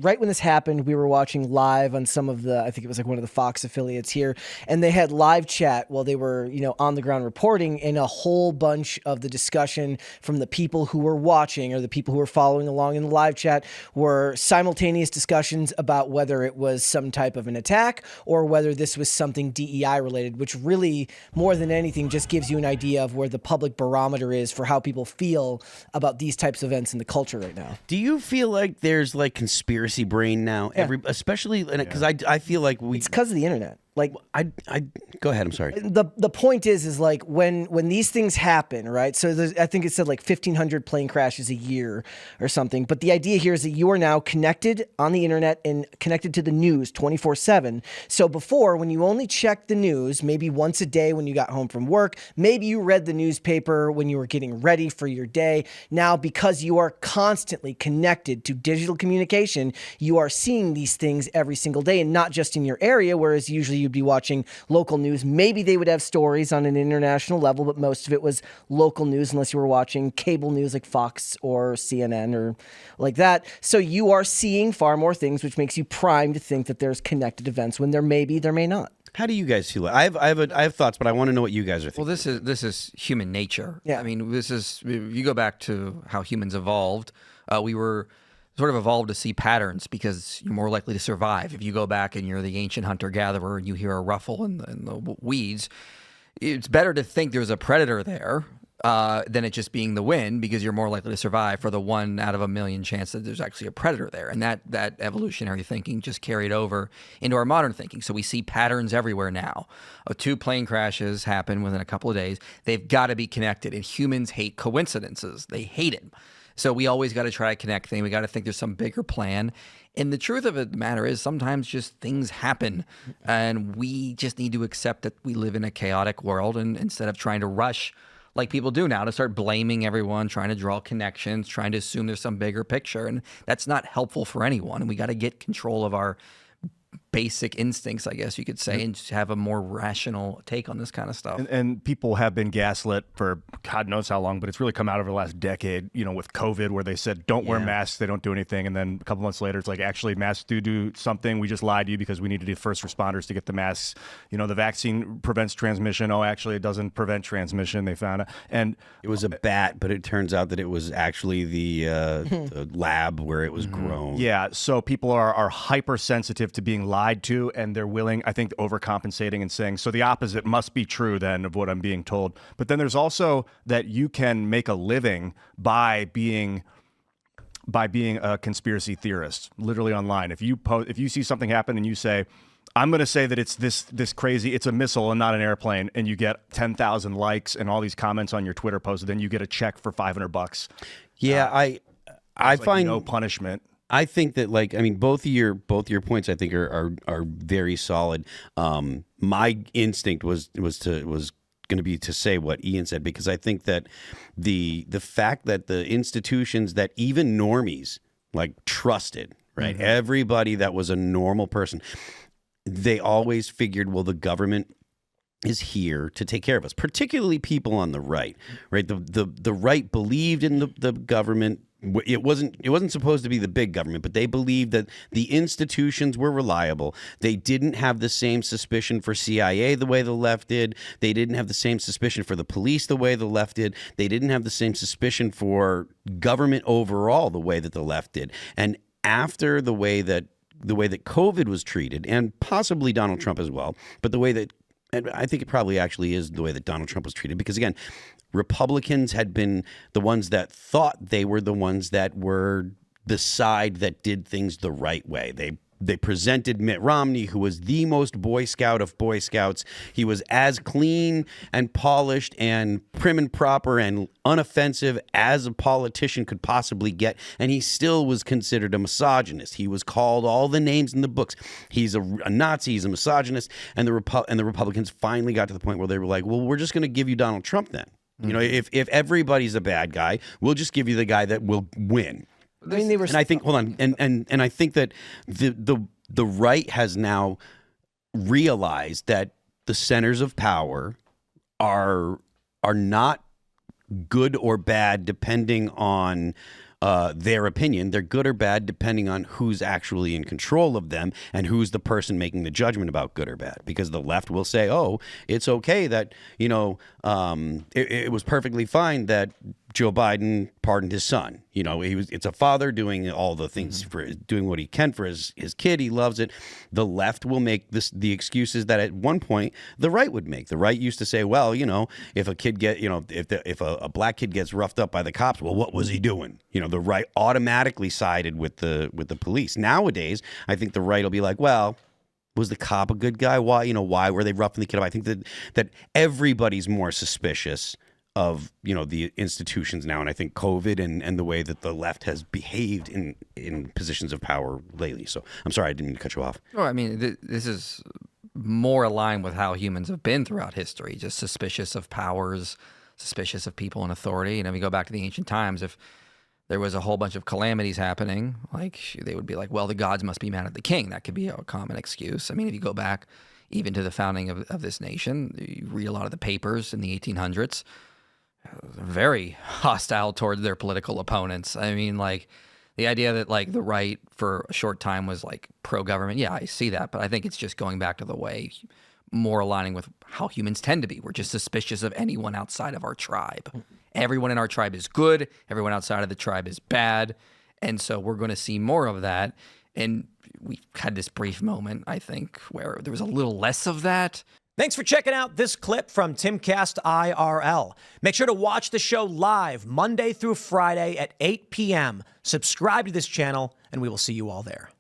right when this happened, we were watching live on some of the, I think it was like one of the Fox affiliates here, and they had live chat while they were, on the ground reporting, and a whole bunch of the discussion from the people who were watching or the people who were following along in the live chat were simultaneous discussions about whether it was some type of an attack or whether this was something DEI related, which really, more than anything, just gives you an idea of where the public barometer is for how people feel about these types of events in the culture right now. Do you feel like there's like conspiracy brain now? Yeah. Especially because I feel like it's because of the internet. Like, I go ahead. I'm sorry. The point is like when these things happen, right? So I think it said like 1,500 plane crashes a year or something. But the idea here is that you are now connected on the internet and connected to the news 24/7. So before, when you only checked the news, maybe once a day when you got home from work, maybe you read the newspaper when you were getting ready for your day. Now, because you are constantly connected to digital communication, you are seeing these things every single day, and not just in your area, whereas usually you'd be watching local news. Maybe they would have stories on an international level, but most of it was local news unless you were watching cable news like Fox or CNN or like that. So you are seeing far more things, which makes you primed to think that there's connected events when there may be, there may not. How do you guys feel? I have thoughts, but I want to know what you guys are thinking. Well, this is human nature. Yeah. I mean, this is, if you go back to how humans evolved, we were sort of evolved to see patterns because you're more likely to survive. If you go back and you're the ancient hunter-gatherer and you hear a ruffle in the weeds, it's better to think there's a predator there than it just being the wind, because you're more likely to survive for the 1 out of a million chance that there's actually a predator there. And that evolutionary thinking just carried over into our modern thinking. So we see patterns everywhere now. 2 plane crashes happen within a couple of days. They've got to be connected. And humans hate coincidences. They hate it. So we always got to try to connect things. We got to think there's some bigger plan. And the truth of the matter is sometimes just things happen, and we just need to accept that we live in a chaotic world. And instead of trying to rush like people do now to start blaming everyone, trying to draw connections, trying to assume there's some bigger picture, and that's not helpful for anyone. And we got to get control of our basic instincts, I guess you could say, and just have a more rational take on this kind of stuff. And people have been gaslit for God knows how long, but it's really come out over the last decade, with COVID, where they said, don't wear masks, they don't do anything. And then a couple months later, it's like, actually, masks do something. We just lied to you because we needed the first responders to get the masks. The vaccine prevents transmission. Oh, actually, it doesn't prevent transmission. They found it. And it was a bat, but it turns out that it was actually the lab where it was grown. Yeah, so people are hypersensitive to being lied to, and they're willing, I think, overcompensating and saying, so the opposite must be true then of what I'm being told. But then there's also that you can make a living by being a conspiracy theorist, literally online. If you see something happen and you say, I'm going to say that it's this crazy, it's a missile and not an airplane, and you get 10,000 likes and all these comments on your Twitter post, then you get a check for $500. Yeah, I find no punishment. I think that, both of your points, I think are very solid. My instinct was going to be to say what Ian said, because I think that the fact that the institutions that even normies trusted, right, everybody that was a normal person, they always figured, well, the government is here to take care of us, particularly people on the right, right? The right believed in the government. It wasn't supposed to be the big government, but they believed that the institutions were reliable. They didn't have the same suspicion for CIA the way the left did. They didn't have the same suspicion for the police the way the left did. They didn't have the same suspicion for government overall the way that the left did. And after the way that COVID was treated, and possibly Donald Trump as well, but the way that, and I think it probably actually is the way that Donald Trump was treated, because again, Republicans had been the ones that thought they were the ones that were the side that did things the right way. They presented Mitt Romney, who was the most Boy Scout of Boy Scouts. He was as clean and polished and prim and proper and unoffensive as a politician could possibly get, and he still was considered a misogynist. He was called all the names in the books. He's a Nazi, he's a misogynist, and the Republicans finally got to the point where they were like, well, we're just going to give you Donald Trump then. If everybody's a bad guy, we'll just give you the guy that will win. I mean, and I think, hold on, and I think that the right has now realized that the centers of power are not good or bad depending on their opinion. They're good or bad depending on who's actually in control of them and who's the person making the judgment about good or bad. Because the left will say, oh, it's okay that, it was perfectly fine that Joe Biden pardoned his son. It's a father doing all the things doing what he can for his kid. He loves it. The left will make the excuses that at one point the right would make. The right used to say, well, if a kid if a black kid gets roughed up by the cops, well, what was he doing? The right automatically sided with the police. Nowadays, I think the right will be like, well, was the cop a good guy? Why were they roughing the kid up? I think that everybody's more suspicious of the institutions now, and I think COVID and the way that the left has behaved in positions of power lately. So I'm sorry, I didn't mean to cut you off. Well, I mean, this is more aligned with how humans have been throughout history, just suspicious of powers, suspicious of people in authority. We go back to the ancient times. If there was a whole bunch of calamities happening, like they would be like, well, the gods must be mad at the king. That could be a common excuse. I mean, if you go back even to the founding of this nation, you read a lot of the papers in the 1800s, very hostile towards their political opponents. I mean, like the idea that like the right for a short time was like pro-government. Yeah, I see that, but I think it's just going back to the way more aligning with how humans tend to be. We're just suspicious of anyone outside of our tribe. Everyone in our tribe is good. Everyone outside of the tribe is bad. And so we're going to see more of that. And we had this brief moment, I think, where there was a little less of that. Thanks for checking out this clip from Timcast IRL. Make sure to watch the show live Monday through Friday at 8 p.m. Subscribe to this channel, and we will see you all there.